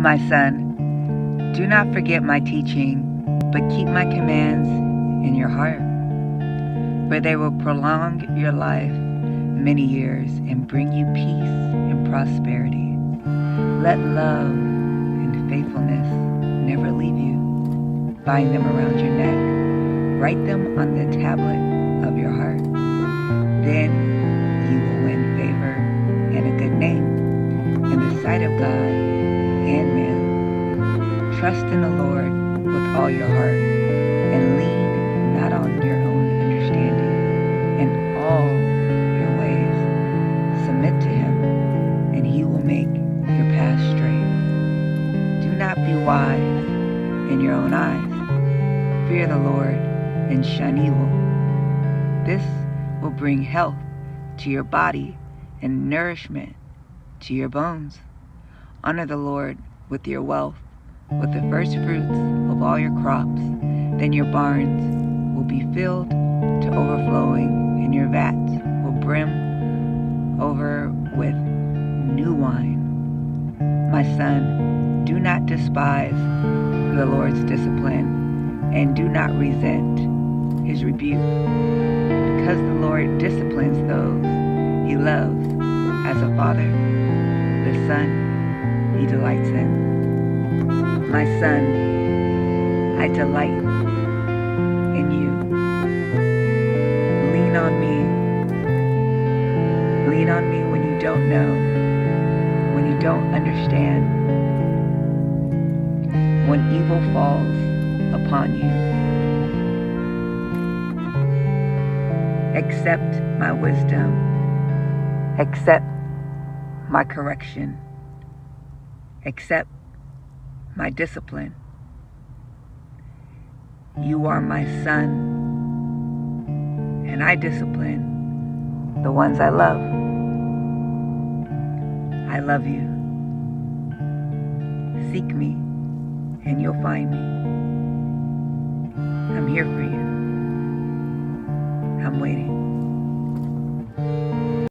My son, do not forget my teaching, but keep my commands in your heart, for they will prolong your life many years and bring you peace and prosperity. Let love and faithfulness never leave you. Bind them around your neck. Write them on the tablet of your heart. Then you will win favor and a good name in the sight of God and man. Trust in the Lord with all your heart and lean not on your own understanding. In all your ways submit to him, and he will make your path straight. Do not be wise in your own eyes. Fear the Lord and shun evil. This will bring health to your body and nourishment to your bones. Honor the Lord with your wealth, with the first fruits of all your crops. Then your barns will be filled to overflowing, and your vats will brim over with new wine. My son, do not despise the Lord's discipline, and do not resent his rebuke, because the Lord disciplines those he loves. As a father, the son he delights in. My son, I delight in you. Lean on me. Lean on me when you don't know, when you don't understand, when evil falls upon you. Accept my wisdom. Accept my correction. Accept my discipline. You are my son, and I discipline the ones I love. I love you. Seek me, and you'll find me. I'm here for you. I'm waiting.